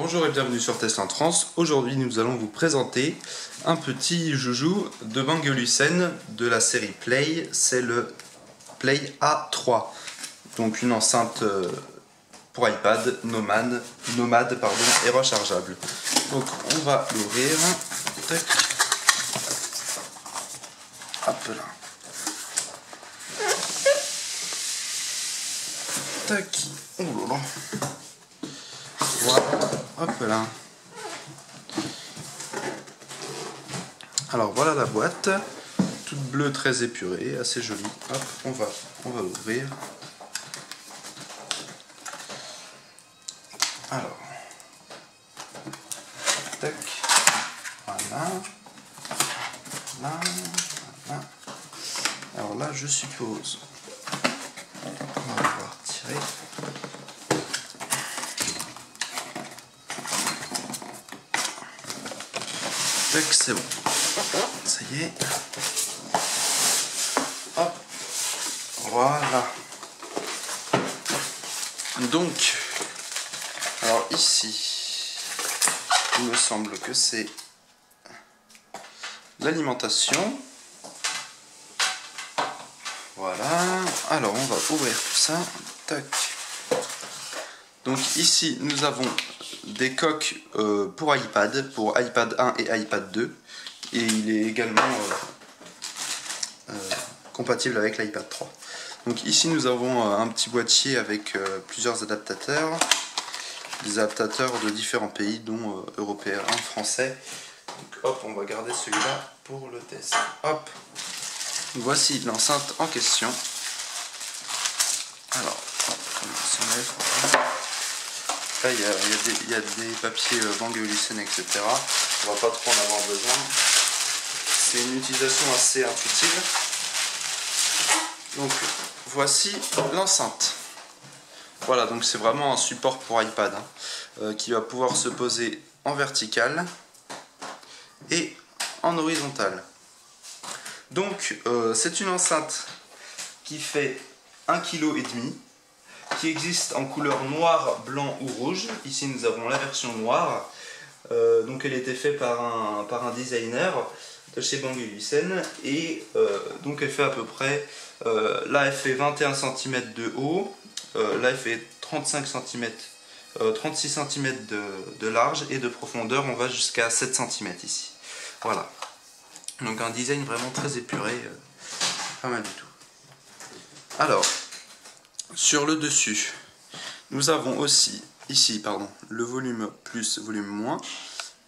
Bonjour et bienvenue sur Tesla en Trans. Aujourd'hui nous allons vous présenter un petit joujou de Bang & Olufsen de la série Play, c'est le Play A3. Donc une enceinte pour iPad, nomade et rechargeable. Donc on va l'ouvrir. Tac. Hop là. Tac. Oh là là. Voilà. Hop là. Alors voilà la boîte, toute bleue, très épurée, assez jolie. Hop, on va l'ouvrir. Alors, tac, voilà. Voilà. Alors là, je suppose, on va pouvoir tirer. Tac, c'est bon. Ça y est. Hop. Voilà. Donc, alors ici, il me semble que c'est l'alimentation. Voilà. Alors, on va ouvrir tout ça. Tac. Donc ici, nous avons des coques pour iPad 1 et iPad 2. Et il est également compatible avec l'iPad 3. Donc ici, nous avons un petit boîtier avec plusieurs adaptateurs. Des adaptateurs de différents pays, dont européens, français. Donc hop, on va garder celui-là pour le test. Hop. Voici l'enceinte en question. Alors, hop, on s'enlève. Là, il y a des papiers Bang & Olufsen, etc. On va pas trop en avoir besoin. C'est une utilisation assez intuitive. Donc, voici l'enceinte. Voilà, donc c'est vraiment un support pour iPad qui va pouvoir se poser en vertical et en horizontal. Donc, c'est une enceinte qui fait 1,5 kg, qui existe en couleur noir, blanc ou rouge. Ici nous avons la version noire. Donc elle a été faite par un designer de chez Bang & Olufsen et donc elle fait à peu près, là elle fait 21 cm de haut, là elle fait 36 cm de large et de profondeur on va jusqu'à 7 cm ici. Voilà. Donc un design vraiment très épuré, pas mal du tout. Alors, sur le dessus, nous avons aussi ici, le volume plus, volume moins.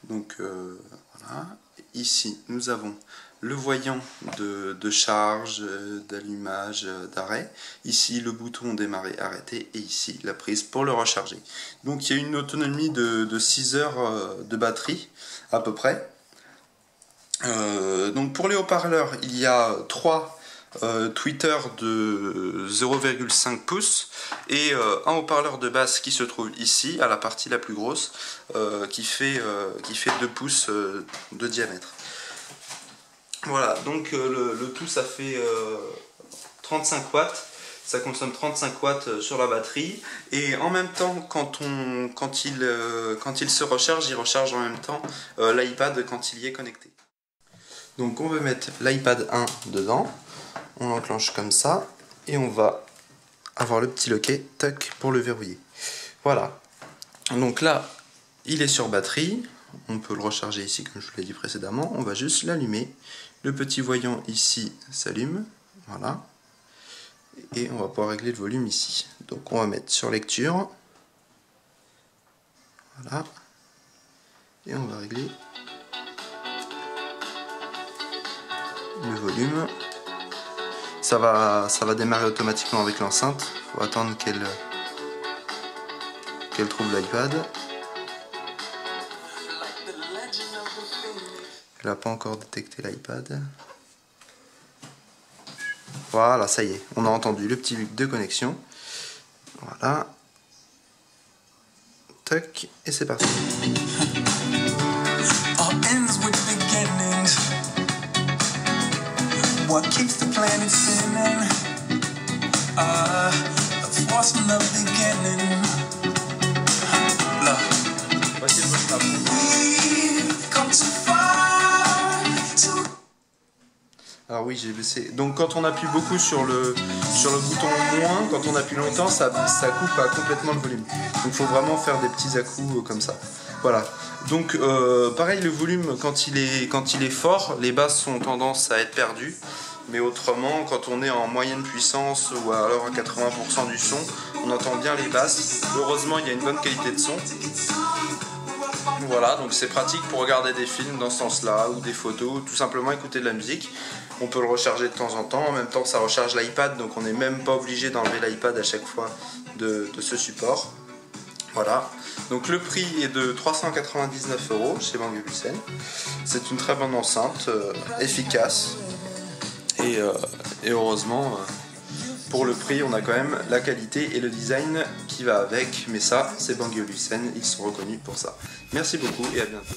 Donc voilà. Ici, nous avons le voyant de charge, d'allumage, d'arrêt. Ici, le bouton démarrer, arrêter. Et ici, la prise pour le recharger. Donc il y a une autonomie de 6 heures de batterie, à peu près. Donc pour les haut-parleurs, il y a 3 tweeters de 0,5 pouces et un haut-parleur de basse qui se trouve ici, à la partie la plus grosse, qui fait 2 pouces de diamètre. Voilà, donc le tout ça fait 35 watts. Ça consomme 35 watts sur la batterie et en même temps quand il se recharge, il recharge en même temps l'iPad quand il y est connecté. Donc on va mettre l'iPad 1 dedans, on l'enclenche comme ça et on va avoir le petit loquet tac pour le verrouiller. Voilà, donc là il est sur batterie, on peut le recharger ici comme je vous l'ai dit précédemment, on va juste l'allumer, le petit voyant ici s'allume, voilà. Et on va pouvoir régler le volume ici. Donc on va mettre sur lecture. Voilà. Et on va régler le volume. Ça va démarrer automatiquement avec l'enceinte. Il faut attendre qu'elle trouve l'iPad. Elle n'a pas encore détecté l'iPad. Voilà, ça y est, on a entendu le petit bip de connexion. Voilà. Tac, et c'est parti. Voici le snap. Ah oui, j'ai baissé. Donc quand on appuie beaucoup sur le bouton moins, quand on appuie longtemps, ça coupe complètement le volume. Donc il faut vraiment faire des petits à-coups comme ça. Voilà. Donc pareil, le volume quand il est fort, les basses ont tendance à être perdues. Mais autrement, quand on est en moyenne puissance ou alors à 80% du son, on entend bien les basses. Heureusement, il y a une bonne qualité de son. Voilà, donc c'est pratique pour regarder des films dans ce sens-là, ou des photos, ou tout simplement écouter de la musique. On peut le recharger de temps en temps, en même temps ça recharge l'iPad, donc on n'est même pas obligé d'enlever l'iPad à chaque fois de ce support. Voilà, donc le prix est de 399 € chez Bang & Olufsen. C'est une très bonne enceinte, efficace, et heureusement, pour le prix, on a quand même la qualité et le design qui va avec, mais ça, c'est Bang & Olufsen, ils sont reconnus pour ça. Merci beaucoup et à bientôt.